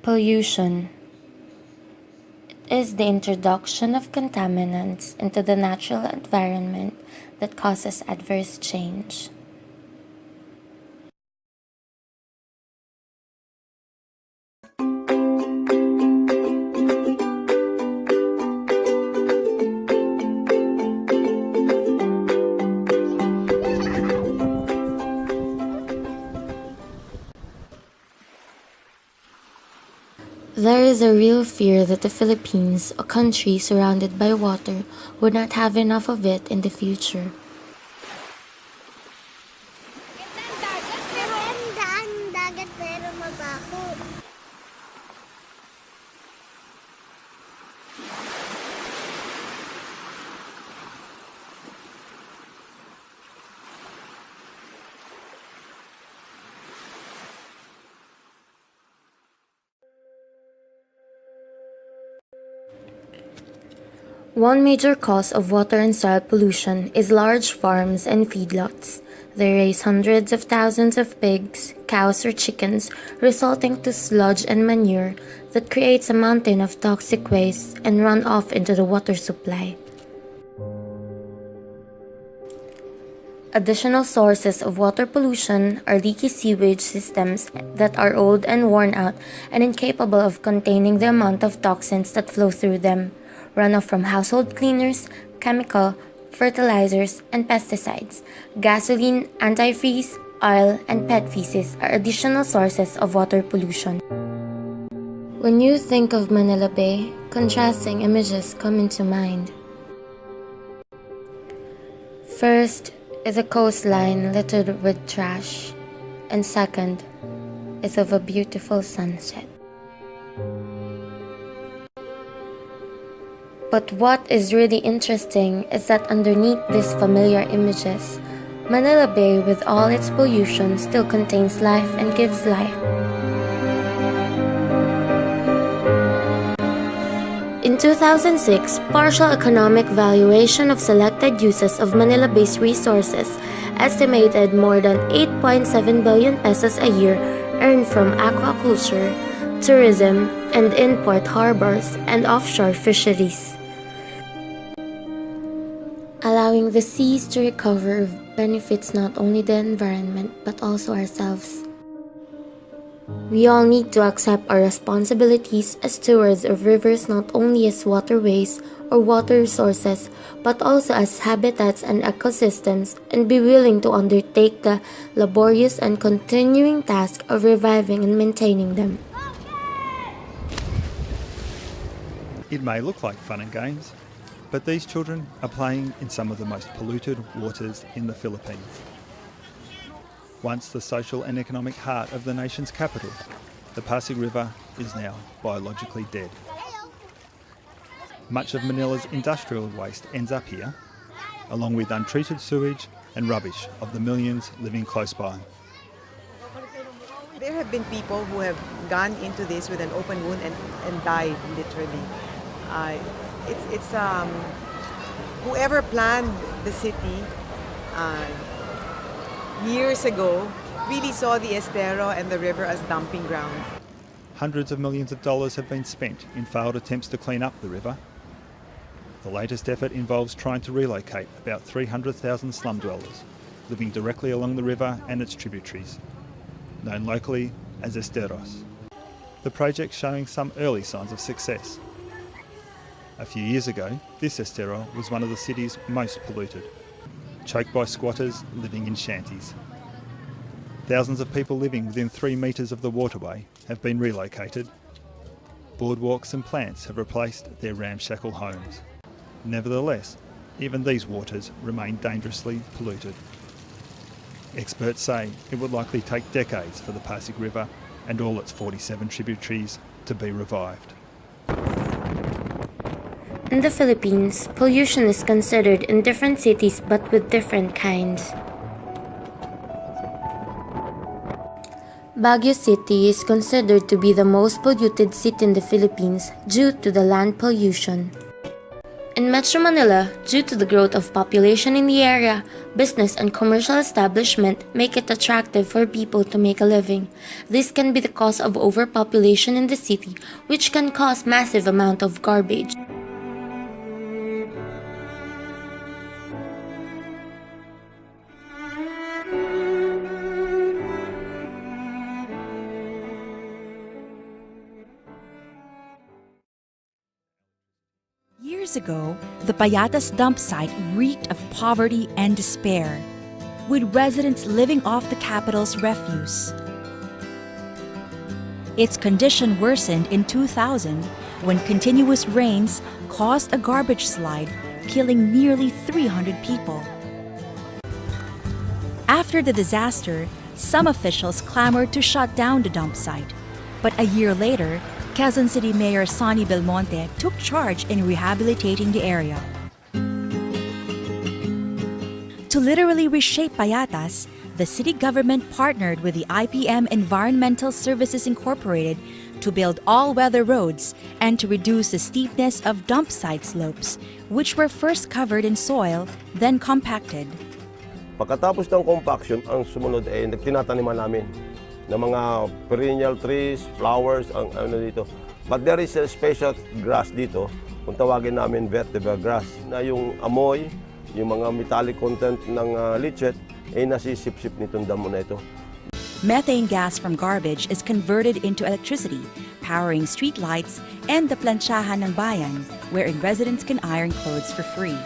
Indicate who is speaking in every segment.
Speaker 1: Pollution is the introduction of contaminants into the natural environment that causes adverse change. There is a real fear that the Philippines, a country surrounded by water, would not have enough of it in the future.
Speaker 2: Maganda ang dagat pero mabaho.
Speaker 1: One major cause of water and soil pollution is large farms and feedlots. They raise hundreds of thousands of pigs, cows, or chickens, resulting to sludge and manure that creates a mountain of toxic waste and run off into the water supply. Additional sources of water pollution are leaky sewage systems that are old and worn out and incapable of containing the amount of toxins that flow through them. Runoff from household cleaners, chemical, fertilizers, and pesticides, gasoline, antifreeze, oil, and pet feces are additional sources of water pollution. When you think of Manila Bay, contrasting images come into mind. First is a coastline littered with trash, and second is of a beautiful sunset. But what is really interesting is that underneath these familiar images, Manila Bay with all its pollution still contains life and gives life. In 2006, partial economic valuation of selected uses of Manila Bay's resources estimated more than 8.7 billion pesos a year earned from aquaculture, tourism, and in-port harbors and offshore fisheries. Allowing the seas to recover benefits not only the environment but also ourselves. We all need to accept our responsibilities as stewards of rivers not only as waterways or water resources but also as habitats and ecosystems, and be willing to undertake the laborious and continuing task of reviving and maintaining them.
Speaker 3: It may look like fun and games, but these children are playing in some of the most polluted waters in the Philippines. Once the social and economic heart of the nation's capital, the Pasig River is now biologically dead. Much of Manila's industrial waste ends up here, along with untreated sewage and rubbish of the millions living close by.
Speaker 4: There have been people who have gone into this with an open wound and died, literally. Whoever planned the city years ago really saw the estero and the river as dumping grounds.
Speaker 3: Hundreds of millions of dollars have been spent in failed attempts to clean up the river. The latest effort involves trying to relocate about 300,000 slum dwellers living directly along the river and its tributaries, known locally as esteros. The project's showing some early signs of success. A few years ago, this estero was one of the city's most polluted, choked by squatters living in shanties. Thousands of people living within 3 metres of the waterway have been relocated. Boardwalks and plants have replaced their ramshackle homes. Nevertheless, even these waters remain dangerously polluted. Experts say it would likely take decades for the Pasig River and all its 47 tributaries to be revived.
Speaker 1: In the Philippines, pollution is considered in different cities but with different kinds. Baguio City is considered to be the most polluted city in the Philippines due to the land pollution. In Metro Manila, due to the growth of population in the area, business and commercial establishment make it attractive for people to make a living. This can be the cause of overpopulation in the city, which can cause massive amount of garbage.
Speaker 5: Years ago, the Payatas dump site reeked of poverty and despair, with residents living off the capital's refuse. Its condition worsened in 2000 when continuous rains caused a garbage slide, killing nearly 300 people. After the disaster, some officials clamored to shut down the dump site, but a year later, Quezon City Mayor Sonny Belmonte took charge in rehabilitating the area. To literally reshape Payatas, the city government partnered with the IPM Environmental Services Incorporated to build all-weather roads and to reduce the steepness of dump site slopes, which were first covered in soil, then compacted.
Speaker 6: Pagkatapos ng compaction, ang sumunod ay tinataniman namin ng mga perennial trees, flowers, ang ano dito. But there is a special grass dito, kung tawagin namin vetiver grass, na yung amoy, yung mga metallic content ng lichet, ay nasisip-sip nitong damo na ito.
Speaker 5: Methane gas from garbage is converted into electricity, powering street lights and the planchahan ng bayan, wherein residents can iron clothes for free.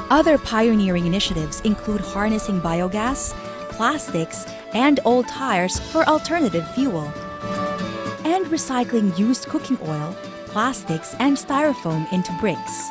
Speaker 5: Other pioneering initiatives include harnessing biogas, plastics, and old tires for alternative fuel, and recycling used cooking oil, plastics, and styrofoam into bricks.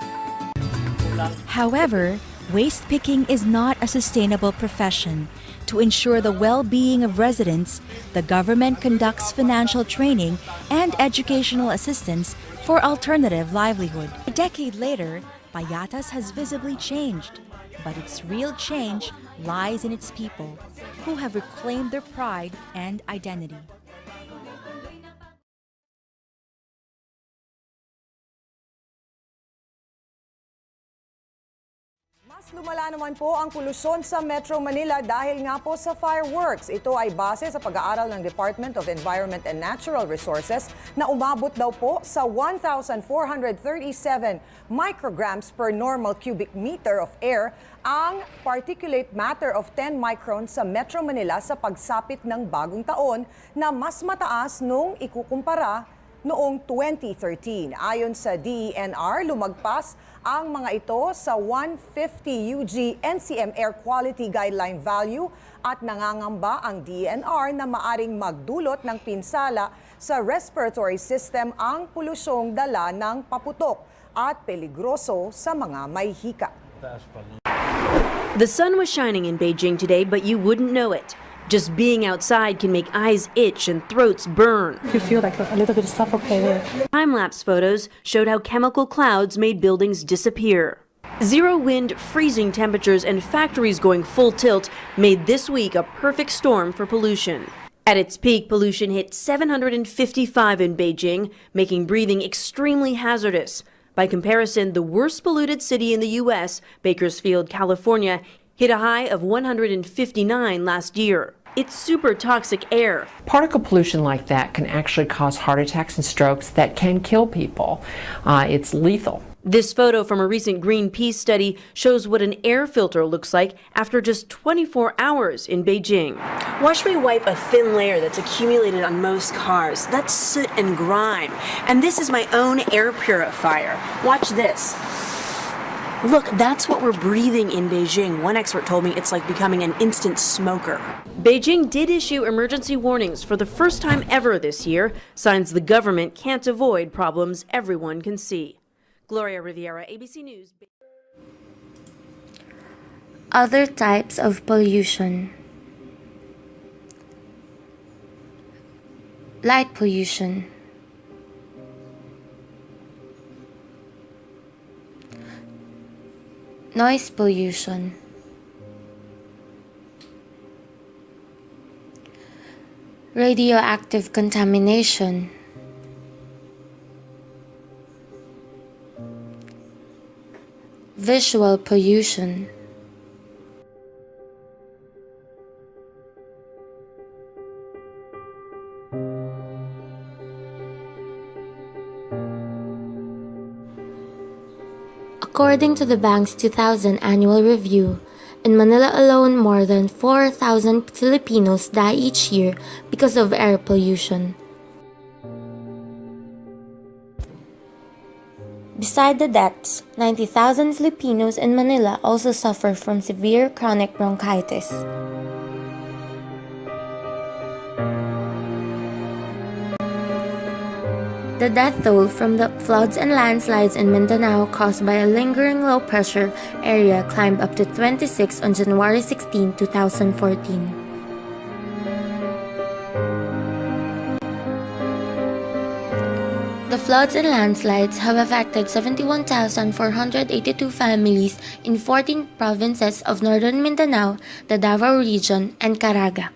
Speaker 5: However, waste picking is not a sustainable profession. To ensure the well-being of residents, the government conducts financial training and educational assistance for alternative livelihood. A decade later, Payatas has visibly changed, but its real change lies in its people, who have reclaimed their pride and identity.
Speaker 7: Mas lumala naman po ang polusyon sa Metro Manila dahil nga po sa fireworks. Ito ay base sa pag-aaral ng Department of Environment and Natural Resources na umabot daw po sa 1,437 micrograms per normal cubic meter of air ang particulate matter of 10 microns sa Metro Manila sa pagsapit ng bagong taon na mas mataas nung ikukumpara noong 2013. Ayon sa DENR, lumagpas ang mga ito sa 150 UG NCM Air Quality Guideline Value at nangangamba ang DENR na maaring magdulot ng pinsala sa respiratory system ang polusyong dala ng paputok at peligroso sa mga may hika.
Speaker 8: The sun was shining in Beijing today, but you wouldn't know it. Just being outside can make eyes itch and throats burn.
Speaker 9: You feel like a little bit suffocated.
Speaker 8: Time-lapse photos showed how chemical clouds made buildings disappear. Zero wind, freezing temperatures, and factories going full tilt made this week a perfect storm for pollution. At its peak, pollution hit 755 in Beijing, making breathing extremely hazardous. By comparison, the worst polluted city in the U.S., Bakersfield, California, hit a high of 159 last year. It's super toxic air.
Speaker 9: Particle pollution like that can actually cause heart attacks and strokes that can kill people. It's lethal.
Speaker 8: This photo from a recent Greenpeace study shows what an air filter looks like after just 24 hours in Beijing. Watch me wipe a thin layer that's accumulated on most cars. That's soot and grime. And this is my own air purifier. Watch this. Look, that's what we're breathing in Beijing. One expert told me it's like becoming an instant smoker. Beijing did issue emergency warnings for the first time ever this year, signs the government can't avoid problems everyone can see. Gloria Riviera, ABC News.
Speaker 1: Other types of pollution. Light pollution. Noise pollution. Radioactive contamination. Visual pollution. According to the bank's 2000 annual review, in Manila alone, more than 4,000 Filipinos die each year because of air pollution. Beside the deaths, 90,000 Filipinos in Manila also suffer from severe chronic bronchitis. The death toll from the floods and landslides in Mindanao caused by a lingering low-pressure area climbed up to 26 on January 16, 2014. The floods and landslides have affected 71,482 families in 14 provinces of northern Mindanao, the Davao region, and Caraga.